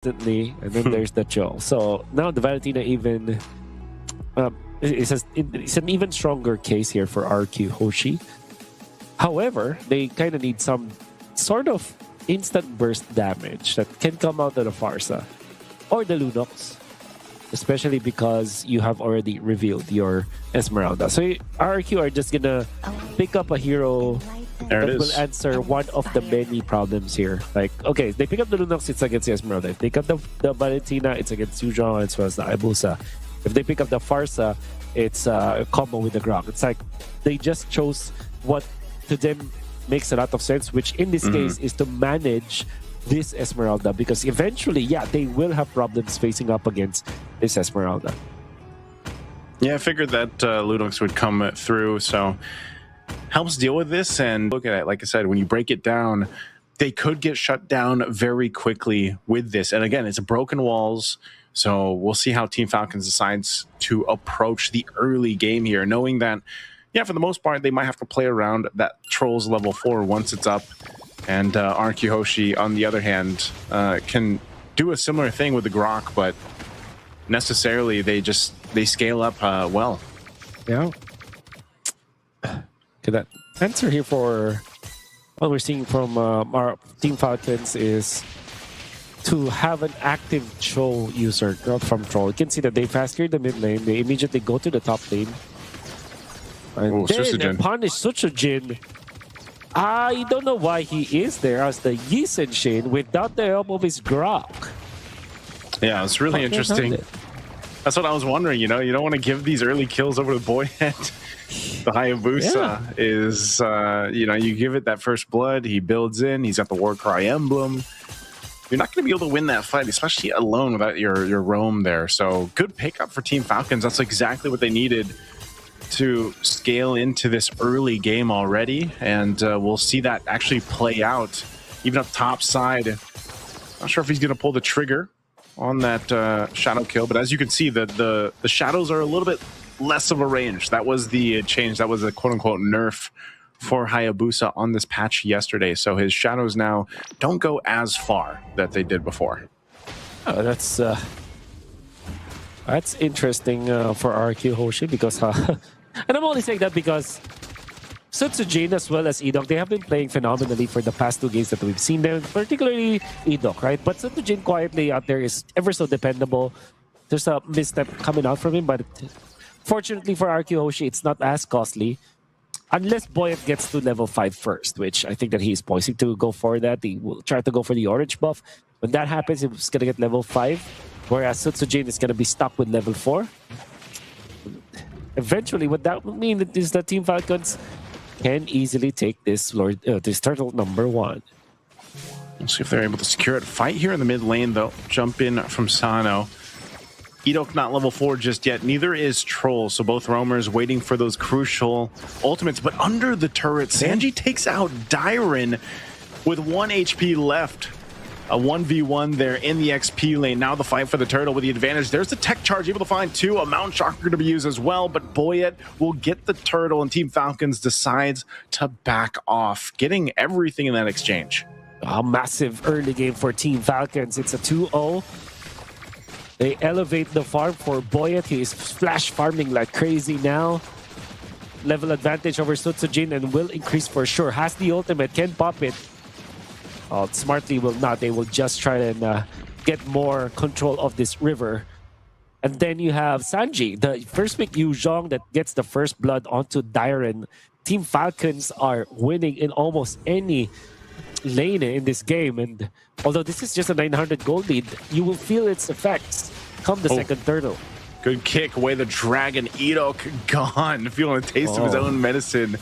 instantly, and then there's the Joe. So now the Valentina even it's an even stronger case here for RRQ HOSHI. However, they kind of need some sort of instant burst damage that can come out of the Farsa or the Lunox, especially because you have already revealed your Esmeralda. So RRQ are just gonna pick up a hero that will answer one of the many problems here. Like, okay, they pick up the Lunox, it's against the Esmeralda. If they pick up the Valentina, it's against Yuzhong as well as the Hayabusa. If they pick up the Farsa, it's a combo with the Grok. It's like they just chose what to them makes a lot of sense, which in this case is to manage this Esmeralda, because eventually, yeah, they will have problems facing up against this Esmeralda. Yeah, I figured that Lunox would come through, so helps deal with this. And look at it, like I said, when you break it down, they could get shut down very quickly with this. And again, it's broken walls, so we'll see how Team Falcons decides to approach the early game here, knowing that, yeah, for the most part, they might have to play around that Trolls level 4 once it's up. And RRQ HOSHI, on the other hand, can do a similar thing with the Grok, but necessarily they scale up well. Yeah. Okay, that answer here for what we're seeing from our Team Falcons is to have an active Cho user, not from Troll. You can see that they fast clear the mid lane, they immediately go to the top lane. And then punish Suchujin. I don't know why he is there as the Yisen Shin without the help of his Grok. Yeah, it's really interesting. That's what I was wondering, you know? You don't want to give these early kills over to Boyet. The Hayabusa is, you know, you give it that first blood, he builds in, he's got the Warcry emblem. You're not going to be able to win that fight, especially alone without your roam there. So good pickup for Team Falcons. That's exactly what they needed to scale into this early game already, and we'll see that actually play out even up top side. Not sure if he's going to pull the trigger on that shadow kill, but as you can see, the shadows are a little bit less of a range. That was the change. That was a quote-unquote nerf for Hayabusa on this patch yesterday, so his shadows now don't go as far that they did before. Oh, that's interesting for RRQ HOSHI, because and I'm only saying that because Sutsujin as well as Edok, they have been playing phenomenally for the past 2 games that we've seen them, particularly Edok, right? But Sutsujin quietly out there is ever so dependable. There's a misstep coming out from him, but fortunately for RRQ HOSHI, it's not as costly. Unless Boyet gets to level 5 first, which I think that he's poising to go for that. He will try to go for the orange buff. When that happens, he's going to get level 5, whereas Sutsujin is going to be stuck with level 4. Eventually, what that would mean is that Team Falcons can easily take this this turtle number 1. We'll see if they're able to secure it. Fight here in the mid lane, though. Jump in from Sano. Edok not level 4 just yet. Neither is Troll. So both roamers waiting for those crucial ultimates. But under the turret, Sanji takes out Dyren with 1 HP left. A 1v1 there in the XP lane. Now the fight for the turtle with the advantage. There's the tech charge, able to find 2. A Mount Shocker to be used as well, but Boyet will get the turtle, and Team Falcons decides to back off, getting everything in that exchange. A massive early game for Team Falcons. It's a 2-0. They elevate the farm for Boyet. He is flash farming like crazy now. Level advantage over Sutsujin and will increase for sure. Has the ultimate, can pop it. Smartly will not. They will just try and get more control of this river. And then you have Sanji, the first pick Yuzhong that gets the first blood onto Dyren. Team Falcons are winning in almost any lane in this game. And although this is just a 900 gold lead, you will feel its effects come the second turtle. Good kick away the dragon. Edok gone, feeling a taste of his own medicine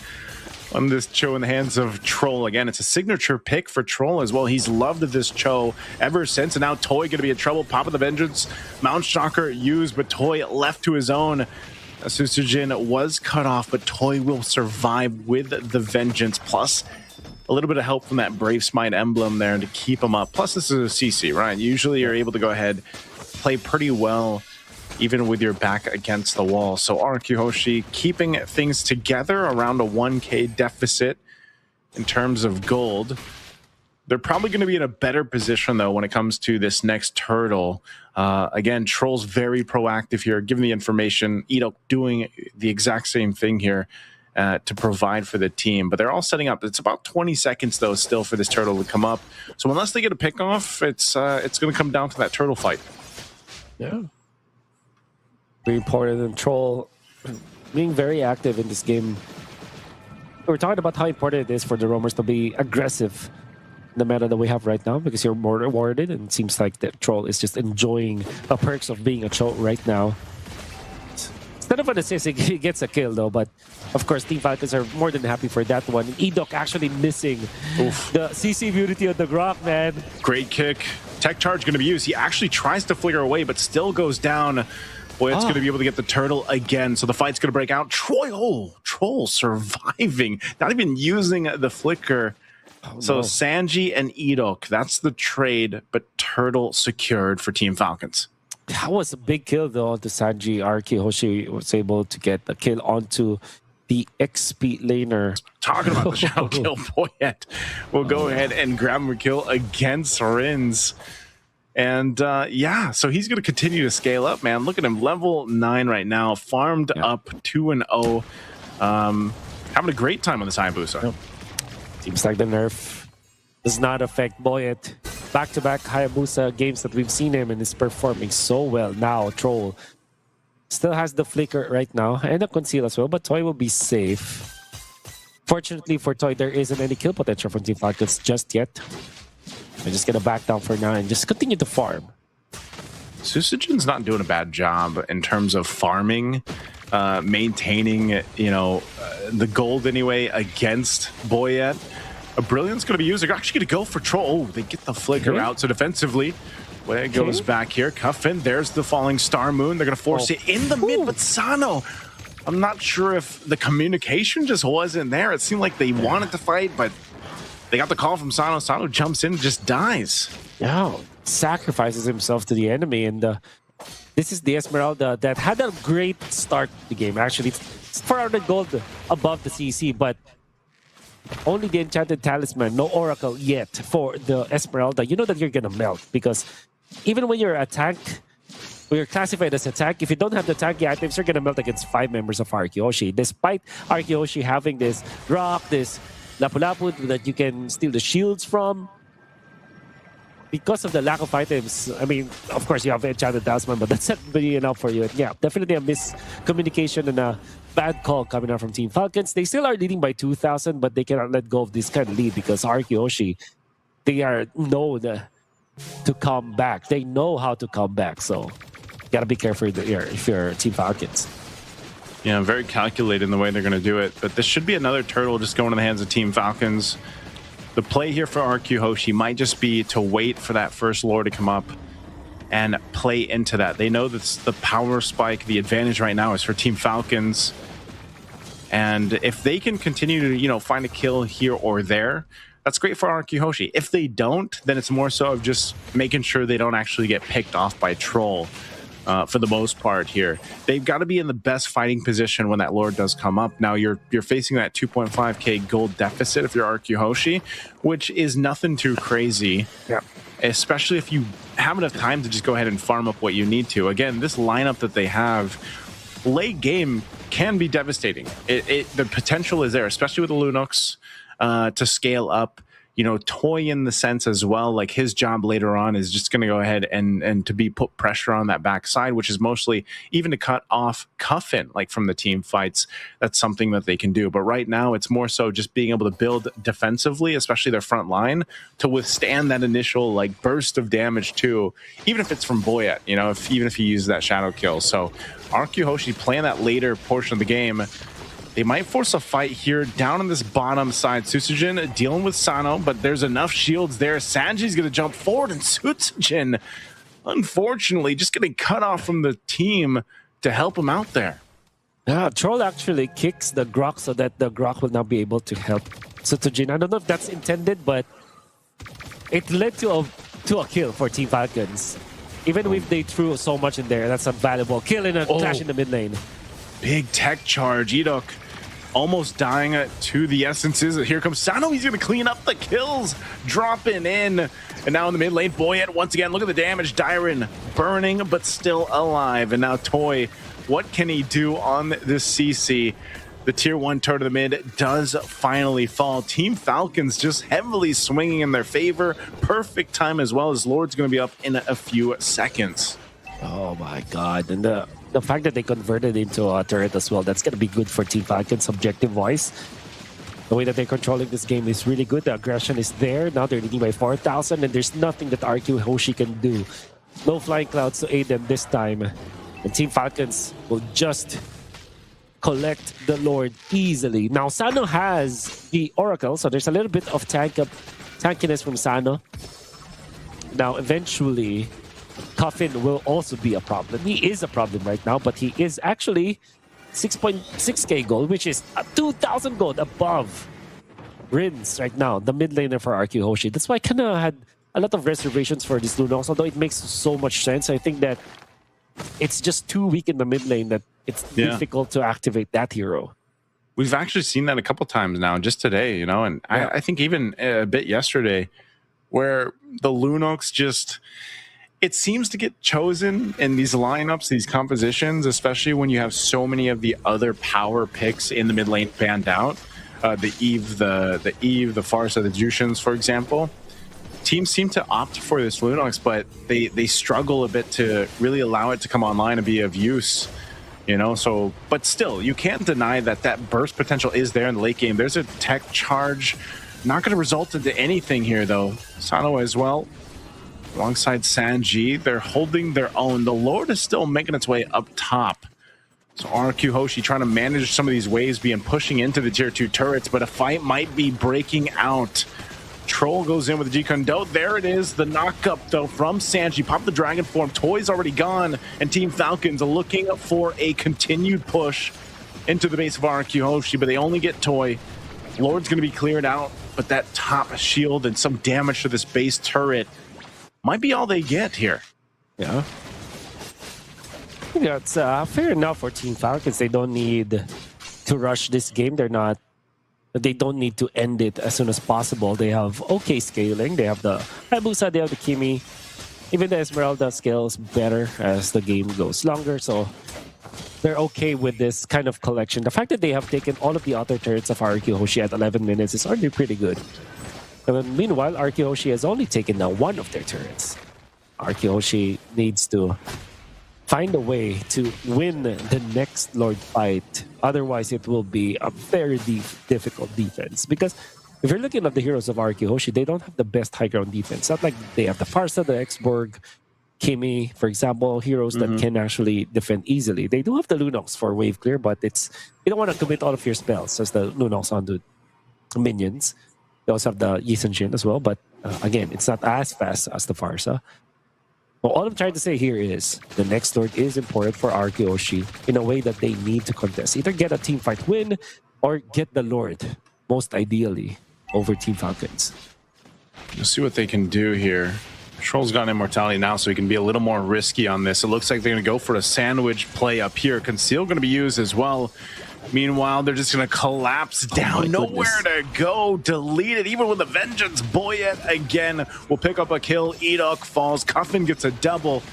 on this Cho in the hands of Troll. Again, it's a signature pick for Troll as well. He's loved this Cho ever since, and now Toy going to be in trouble. Pop of the Vengeance, Mount Shocker used, but Toy left to his own. Susujin was cut off, but Toy will survive with the Vengeance, plus a little bit of help from that Brave Smite emblem there to keep him up. Plus, this is a CC, right? Usually you're able to go ahead, play pretty well, even with your back against the wall. So RRQ HOSHI keeping things together around a 1K deficit in terms of gold. They're probably going to be in a better position, though, when it comes to this next turtle. Again, Troll's very proactive here, giving the information. Edok doing the exact same thing here to provide for the team. But they're all setting up. It's about 20 seconds, though, still for this turtle to come up. So unless they get a pick off, it's going to come down to that turtle fight. Yeah. Very important, and Troll being very active in this game. We're talking about how important it is for the roamers to be aggressive in the meta that we have right now, because you're more rewarded, and it seems like the Troll is just enjoying the perks of being a Troll right now. Instead of an assist, he gets a kill though, but of course Team Falcons are more than happy for that one. Edok actually missing the CC beauty of the Grok, man. Great kick. Tech charge going to be used. He actually tries to flicker away, but still goes down. Boy, it's going to be able to get the turtle again. So the fight's going to break out. Troll surviving. Not even using the flicker. So Sanji and Edok, that's the trade, but turtle secured for Team Falcons. That was a big kill though onto Sanji. RRQ HOSHI was able to get the kill onto the XP laner. Talking about the shadow kill, Boyette will go ahead and grab him a kill against Rins. And yeah, so he's going to continue to scale up, man. Look at him, level 9 right now, farmed up 2-0. Having a great time on this Hayabusa. Seems like the nerf does not affect Boyette. Back-to-back Hayabusa games that we've seen him, and is performing so well now. Troll still has the flicker right now, and the conceal as well, but Toy will be safe. Fortunately for Toy, there isn't any kill potential from Team Falcons just yet. I'm just gonna back down for now and just continue to farm. Susujin's not doing a bad job in terms of farming, maintaining, the gold anyway against Boyette. A Brilliant's going to be used. They're actually going to go for Troll. Oh, they get the flicker out. So defensively, when it goes back here, Cuffin, there's the falling Star Moon. They're going to force it in the mid, but Sano, I'm not sure if the communication just wasn't there. It seemed like they wanted to fight, but they got the call from Sano. Sano jumps in and just dies. Yeah, sacrifices himself to the enemy. And this is the Esmeralda that had a great start to the game. Actually, it's 400 gold above the CC, but only the Enchanted Talisman, no Oracle yet for the Esmeralda. You know that you're going to melt, because even when you're a tank, when you're classified as a tank, if you don't have the tanky items, you're going to melt against 5 members of RRQ HOSHI. Despite RRQ HOSHI having this rock, this Lapu-Lapu that you can steal the shields from, because of the lack of items, I mean, of course, you have Enchanted Talisman, but that's not really enough for you. And yeah, definitely a miscommunication and a bad call coming out from Team Falcons. They still are leading by 2,000, but they cannot let go of this kind of lead, because RRQ HOSHI, they are known to come back. They know how to come back, so you gotta be careful if you're Team Falcons. Yeah, very calculated in the way they're going to do it. But this should be another turtle just going in the hands of Team Falcons. The play here for RRQ HOSHI might just be to wait for that first lore to come up and play into that. They know that the power spike, the advantage right now is for Team Falcons. And if they can continue to, find a kill here or there, that's great for RRQ HOSHI. If they don't, then it's more so of just making sure they don't actually get picked off by Troll. For the most part here, they've got to be in the best fighting position when that lore does come up. Now you're facing that 2.5k gold deficit if you're RRQ HOSHI, which is nothing too crazy. Yeah. Especially if you have enough time to just go ahead and farm up what you need to. Again, this lineup that they have, late game can be devastating. The potential is there, especially with the Lunox, to scale up. Toy in the sense as well, like his job later on is just going to go ahead and to be put pressure on that backside, which is mostly even to cut off Cuffin, like from the team fights. That's something that they can do. But right now, it's more so just being able to build defensively, especially their front line, to withstand that initial burst of damage too, even if it's from Boyette, even if you use that shadow kill. So RRQ HOSHI playing that later portion of the game. They might force a fight here down on this bottom side. Susujin dealing with Sano, but there's enough shields there. Sanji's going to jump forward, and Susujin, unfortunately, just getting cut off from the team to help him out there. Yeah, Troll actually kicks the Grok so that the Grok will not be able to help Susujin. I don't know if that's intended, but it led to a kill for Team Falcons. Even if they threw so much in there, that's a valuable kill in a clash in the mid lane. Big tech charge. Edok almost dying to the essences. Here comes Sano. He's going to clean up the kills, dropping in. And now in the mid lane, Boyet once again. Look at the damage. Dyron burning, but still alive. And now Toy, what can he do on this CC? The tier 1 turret of the mid does finally fall. Team Falcons just heavily swinging in their favor. Perfect time as well, as Lord's going to be up in a few seconds. Oh my god. And the fact that they converted into a turret as well, that's going to be good for Team Falcons objective-wise. The way that they're controlling this game is really good. The aggression is there. Now they're leading by 4,000, and there's nothing that RRQ HOSHI can do. No flying clouds to aid them this time. And Team Falcons will just collect the Lord easily. Now, Sano has the Oracle, so there's a little bit of tankiness from Sano. Now, eventually, Coffin will also be a problem. He is a problem right now, but he is actually 6.6k gold, which is 2,000 gold above Rins right now, the mid laner for RRQ HOSHI. That's why I kind of had a lot of reservations for this Lunox, although it makes so much sense. I think that it's just too weak in the mid lane that it's difficult to activate that hero. We've actually seen that a couple times now, just today, you know, and I think even a bit yesterday, where the Lunox just, it seems to get chosen in these lineups, these compositions, especially when you have so many of the other power picks in the mid lane banned out. The Eve, the Farsa, the Jushins, for example. Teams seem to opt for this Lunox, but they struggle a bit to really allow it to come online and be of use. You know, so, but still, you can't deny that that burst potential is there in the late game. There's a tech charge. Not going to result into anything here, though. Sano as well, alongside Sanji. They're holding their own. The Lord is still making its way up top. So RRQ HOSHI trying to manage some of these waves, being pushing into the tier 2 turrets, but a fight might be breaking out. Troll goes in with the G-Kundo. There it is, the knock-up, though, from Sanji. Pop the Dragon form. Toy's already gone, and Team Falcons are looking for a continued push into the base of RRQ HOSHI, but they only get Toy. Lord's going to be cleared out, but that top shield and some damage to this base turret might be all they get here. Yeah. I think that's fair enough for Team Falcons. They don't need to rush this game. They don't need to end it as soon as possible. They have okay scaling. They have the Hayabusa, they have the Kimi. Even the Esmeralda scales better as the game goes longer, so they're okay with this kind of collection. The fact that they have taken all of the other turrets of RRQ HOSHI at 11 minutes is already pretty good. And meanwhile, RRQ HOSHI has only taken now one of their turrets. RRQ HOSHI needs to find a way to win the next Lord fight. Otherwise, it will be a very difficult defense. Because if you're looking at the heroes of RRQ HOSHI, they don't have the best high ground defense. Not like they have the Farsa, the Exborg, Kimi, for example, heroes that can actually defend easily. They do have the Lunox for wave clear, but it's you don't want to commit all of your spells as the Lunox on the minions. They also have the Yi Sun-Shin as well, but again, it's not as fast as the Farsa. Well, all I'm trying to say here is the next Lord is important for RRQ HOSHI in a way that they need to contest. Either get a team fight win or get the Lord, most ideally, over Team Falcons. Let's see what they can do here. Troll's got immortality now, so he can be a little more risky on this. It looks like they're going to go for a sandwich play up here. Conceal going to be used as well. Meanwhile, they're just going to collapse down. Nowhere to go. Delete it. Even with a vengeance, Boyet again will pick up a kill. Edok falls. Coffin gets a double.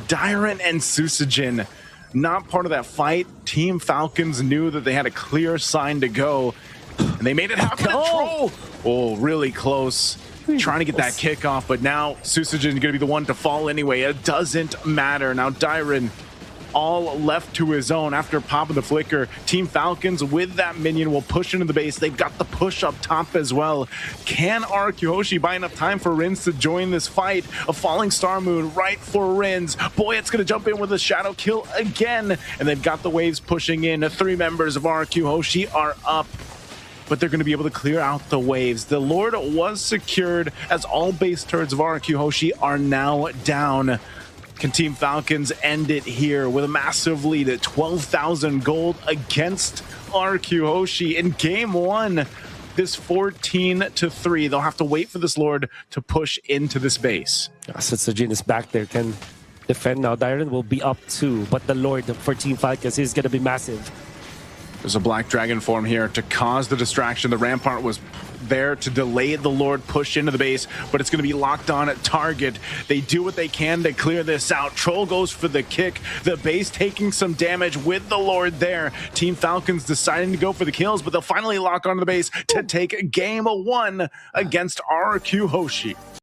Dyron and Susujin not part of that fight. Team Falcons knew that they had a clear sign to go, and they made it happen. Troll. Oh, really close. Trying to get that kick off, but now Susujin is going to be the one to fall anyway. It doesn't matter. Now Dyron all left to his own after popping the flicker. Team Falcons with that minion will push into the base. They've got the push up top as well. Can RRQ HOSHI buy enough time for Rins to join this fight? A falling star moon right for Rins. Boyet's gonna jump in with a shadow kill again, and they've got the waves pushing in. 3 members of RRQ HOSHI are up, but they're going to be able to clear out the waves. The Lord was secured as all base turrets of RRQ HOSHI are now down. Can Team Falcons end it here with a massive lead at 12,000 gold against RRQ HOSHI in game 1? This 14-3. They'll have to wait for this Lord to push into this base. Susujin is back there, can defend now. Dyron will be up too, but the Lord for Team Falcons is going to be massive. There's a black dragon form here to cause the distraction. The rampart was there to delay the Lord push into the base, but it's going to be locked on at target. They do what they can to clear this out. Troll goes for the kick. The base taking some damage with the Lord there. Team Falcons deciding to go for the kills, but they'll finally lock onto the base to take game 1 against RRQ HOSHI.